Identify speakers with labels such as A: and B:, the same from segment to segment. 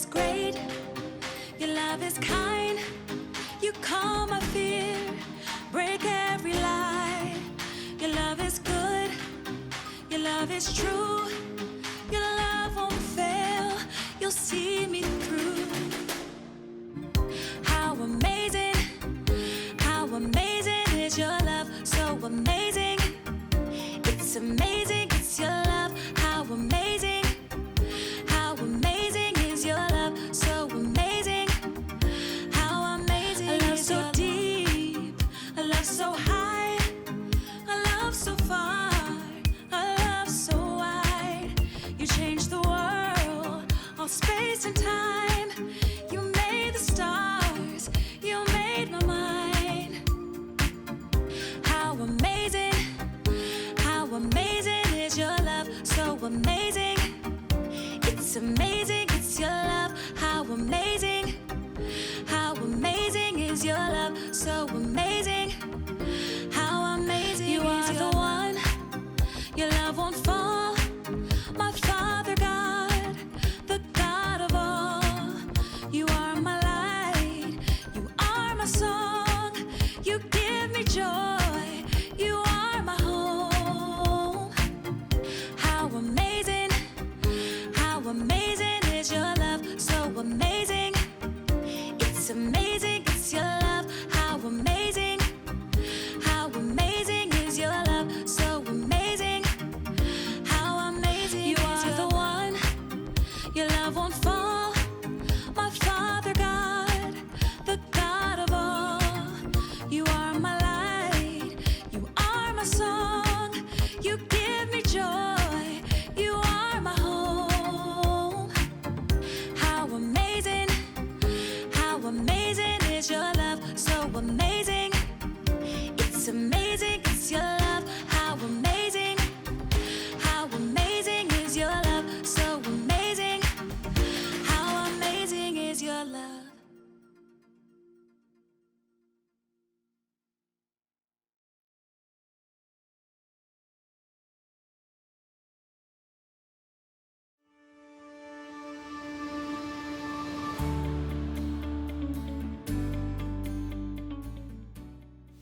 A: is great. Your love is kind. You calm my fear, break every lie. Your love is good. Your love is true. Your love won't fail. You'll see me through. How amazing is your love, so amazing. It's amazing, it's your love, how amazing is your love, so amazing. How amazing is your love. A love so deep, a love so high, a love so far, a love so wide. You changed the world, all space and time. You made the stars, you made my mind. How amazing is your love, so amazing. It's amazing, it's your love, how amazing is your love, so amazing. How amazing you are the one, your love won't fall. My Father God, the God of all. You are my light, you are my song. You give me joy, you are my home. How amazing is your love, so amazing. It's amazing, it's your love, how amazing is your love, so amazing. How amazing you are the one, your love won't fall. My Father God, the God of all. You are my light, you are my song. You give me joy, you are my home. How amazing is your love, so amazing. It's amazing, it's your love, how amazing is your love, so amazing. How amazing is your love.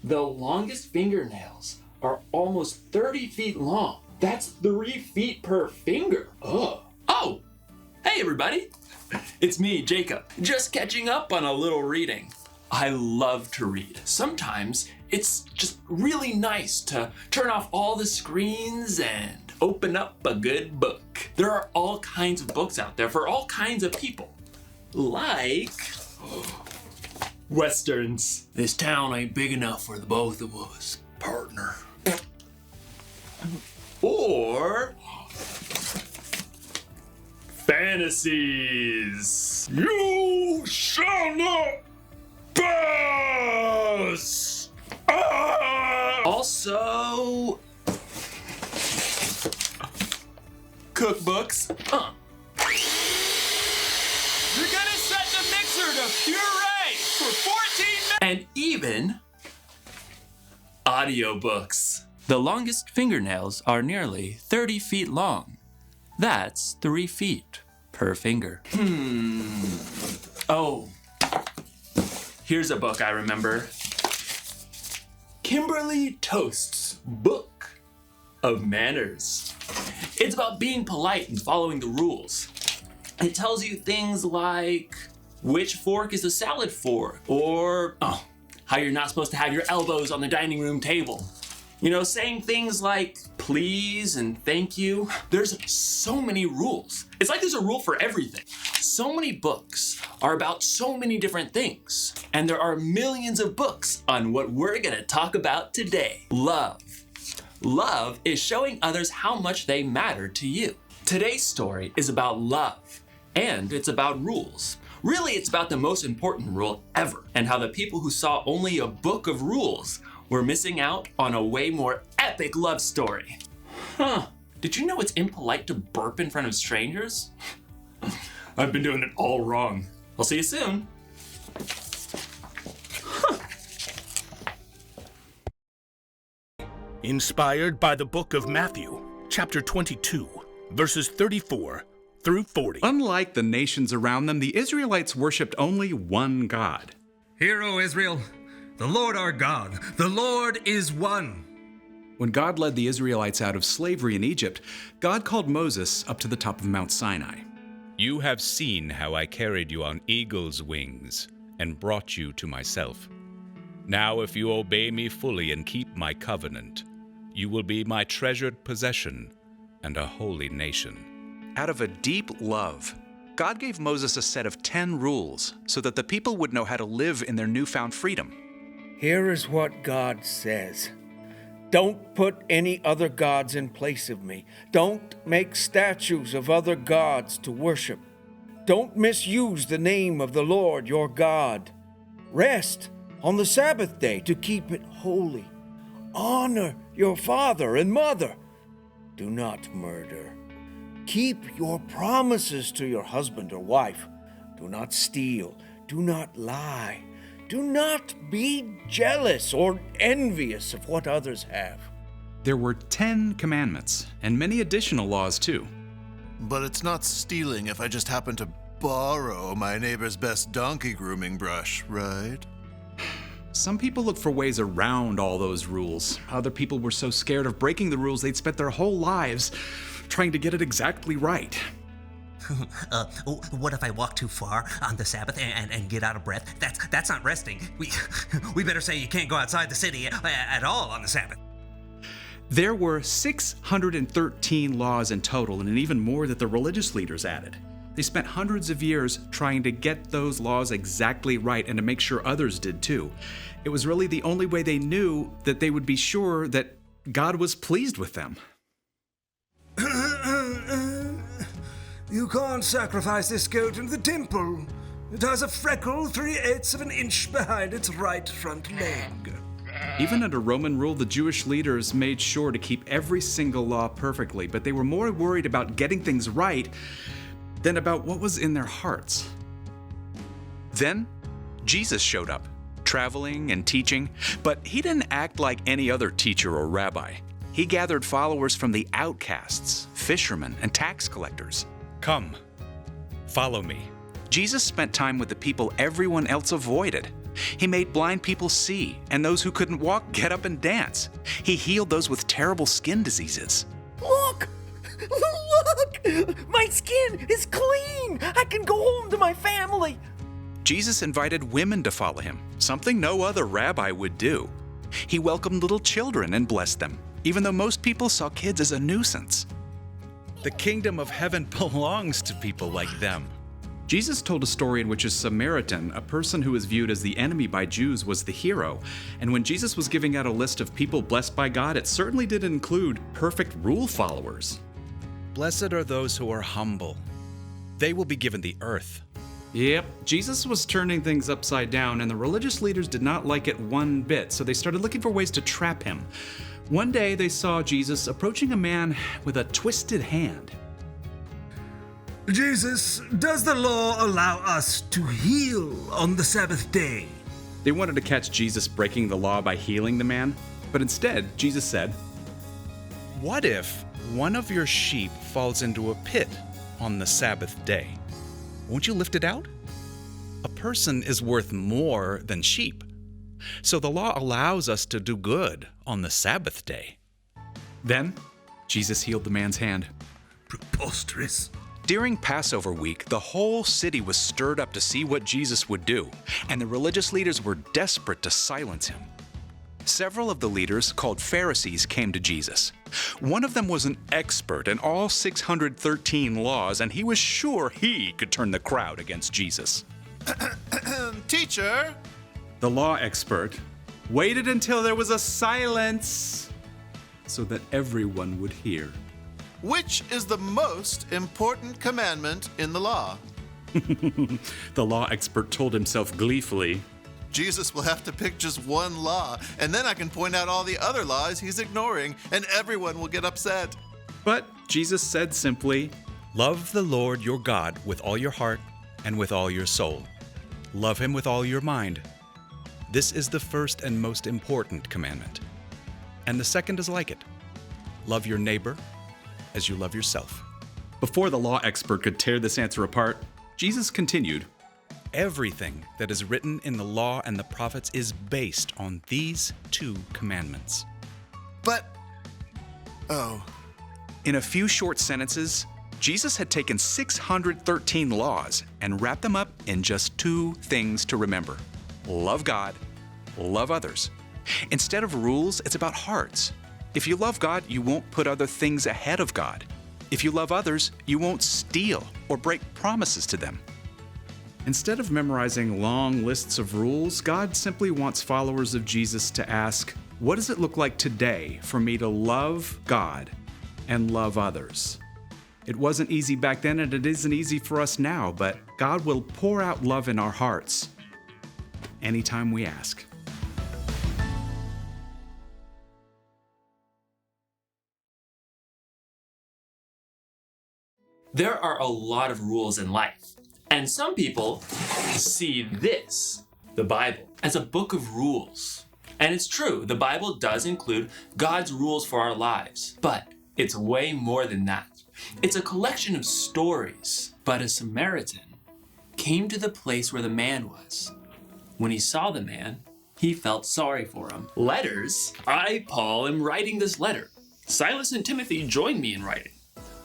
B: The longest fingernails are almost 30 feet long. That's 3 feet per finger. Oh, hey everybody. It's me, Jacob, just catching up on a little reading. I love to read. Sometimes it's just really nice to turn off all the screens and open up a good book. There are all kinds of books out there for all kinds of people. Like Westerns. This town ain't big enough for the both of us, partner. Or fantasies. You shall not pass! Also, cookbooks. You're gonna set the mixer to puree for 14 minutes! And even audiobooks. The longest fingernails are nearly 30 feet long. That's 3 feet per finger. Oh, here's a book I remember. Kimberly Toast's Book of Manners. It's about being polite and following the rules. It tells you things like which fork is a salad fork, or how you're not supposed to have your elbows on the dining room table. You know, saying things like please and thank you. There's so many rules. It's like there's a rule for everything. So many books are about so many different things. And there are millions of books on what we're gonna talk about today. Love. Love is showing others how much they matter to you. Today's story is about love, and it's about rules. Really, it's about the most important rule ever, and how the people who saw only a book of rules were missing out on a way more epic love story. Did you know it's impolite to burp in front of strangers? I've been doing it all wrong. I'll see you soon.
C: Inspired by the book of Matthew, chapter 22, verses 34 through 40.
D: Unlike the nations around them, the Israelites worshipped only one God.
E: Hear, O Israel, the Lord our God, the Lord is one.
D: When God led the Israelites out of slavery in Egypt, God called Moses up to the top of Mount Sinai.
F: You have seen how I carried you on eagle's wings and brought you to myself. Now if you obey me fully and keep my covenant, you will be my treasured possession and a holy nation.
D: Out of a deep love, God gave Moses a set of 10 rules so that the people would know how to live in their newfound freedom.
C: Here is what God says. Don't put any other gods in place of me. Don't make statues of other gods to worship. Don't misuse the name of the Lord your God. Rest on the Sabbath day to keep it holy. Honor your father and mother. Do not murder. Keep your promises to your husband or wife. Do not steal. Do not lie. Do not be jealous or envious of what others have.
D: There were 10 commandments and many additional laws too.
G: But it's not stealing if I just happen to borrow my neighbor's best donkey grooming brush, right?
D: Some people look for ways around all those rules. Other people were so scared of breaking the rules they'd spent their whole lives trying to get it exactly right.
H: What if I walk too far on the Sabbath and get out of breath? That's not resting. We better say you can't go outside the city at all on the Sabbath.
D: There were 613 laws in total, and even more that the religious leaders added. They spent hundreds of years trying to get those laws exactly right and to make sure others did too. It was really the only way they knew that they would be sure that God was pleased with them.
E: You can't sacrifice this goat in the temple. It has a freckle 3/8 of an inch behind its right front leg.
D: Even under Roman rule, the Jewish leaders made sure to keep every single law perfectly, but they were more worried about getting things right than about what was in their hearts. Then, Jesus showed up, traveling and teaching, but he didn't act like any other teacher or rabbi. He gathered followers from the outcasts, fishermen, and tax collectors.
F: Come, follow me.
D: Jesus spent time with the people everyone else avoided. He made blind people see, and those who couldn't walk get up and dance. He healed those with terrible skin diseases.
C: Look! Look! My skin is clean! I can go home to my family!
D: Jesus invited women to follow him, something no other rabbi would do. He welcomed little children and blessed them, even though most people saw kids as a nuisance.
F: The kingdom of heaven belongs to people like them.
D: Jesus told a story in which a Samaritan, a person who was viewed as the enemy by Jews, was the hero. And when Jesus was giving out a list of people blessed by God, it certainly didn't include perfect rule followers.
F: Blessed are those who are humble. They will be given the earth.
D: Yep, Jesus was turning things upside down, and the religious leaders did not like it one bit, so they started looking for ways to trap him. One day they saw Jesus approaching a man with a twisted hand.
E: Jesus, does the law allow us to heal on the Sabbath day?
D: They wanted to catch Jesus breaking the law by healing the man, but instead, Jesus said,
F: What if one of your sheep falls into a pit on the Sabbath day? Won't you lift it out? A person is worth more than sheep. So the law allows us to do good on the Sabbath day.
D: Then, Jesus healed the man's hand.
E: Preposterous.
D: During Passover week, the whole city was stirred up to see what Jesus would do, and the religious leaders were desperate to silence him. Several of the leaders, called Pharisees, came to Jesus. One of them was an expert in all 613 laws, and he was sure he could turn the crowd against Jesus.
G: Teacher!
D: The law expert waited until there was a silence so that everyone would hear.
G: Which is the most important commandment in the law?
D: The law expert told himself gleefully,
G: Jesus will have to pick just one law, and then I can point out all the other laws he's ignoring, and everyone will get upset.
D: But Jesus said simply,
F: Love the Lord your God with all your heart and with all your soul. Love him with all your mind. This is the first and most important commandment. And the second is like it. Love your neighbor as you love yourself.
D: Before the law expert could tear this answer apart, Jesus continued,
F: Everything that is written in the law and the prophets is based on these 2 commandments.
G: But. Oh.
D: In a few short sentences, Jesus had taken 613 laws and wrapped them up in just 2 things to remember. Love God, love others. Instead of rules, it's about hearts. If you love God, you won't put other things ahead of God. If you love others, you won't steal or break promises to them. Instead of memorizing long lists of rules, God simply wants followers of Jesus to ask, what does it look like today for me to love God and love others? It wasn't easy back then, and it isn't easy for us now, but God will pour out love in our hearts anytime we ask.
B: There are a lot of rules in life, and some people see this, the Bible, as a book of rules. And it's true, the Bible does include God's rules for our lives, but it's way more than that. It's a collection of stories. But a Samaritan came to the place where the man was. When he saw the man, he felt sorry for him. Letters. I, Paul, am writing this letter. Silas and Timothy joined me in writing.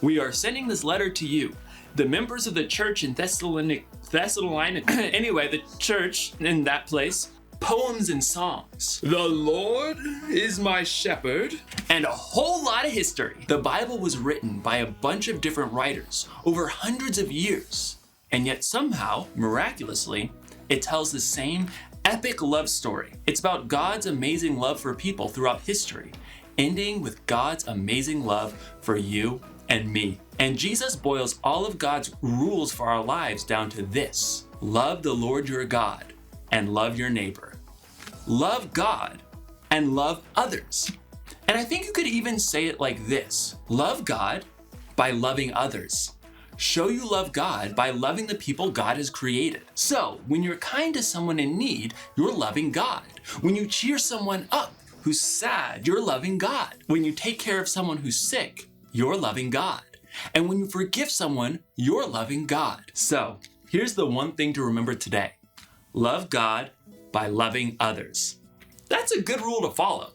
B: We are sending this letter to you, the members of the church in Thessalonica, anyway, the church in that place, poems and songs. The Lord is my shepherd. And a whole lot of history. The Bible was written by a bunch of different writers over hundreds of years. And yet somehow, miraculously, it tells the same epic love story. It's about God's amazing love for people throughout history, ending with God's amazing love for you and me. And Jesus boils all of God's rules for our lives down to this: love the Lord your God and love your neighbor. Love God and love others. And I think you could even say it like this: love God by loving others. Show you love God by loving the people God has created. So when you're kind to someone in need, you're loving God. When you cheer someone up who's sad, you're loving God. When you take care of someone who's sick, you're loving God. And when you forgive someone, you're loving God. So here's the one thing to remember today: love God by loving others. That's a good rule to follow.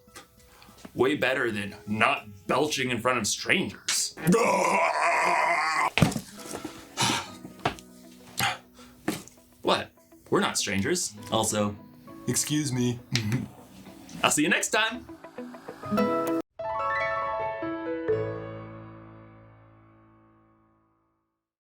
B: Way better than not belching in front of strangers. What? We're not strangers. Also, excuse me. I'll see you next time.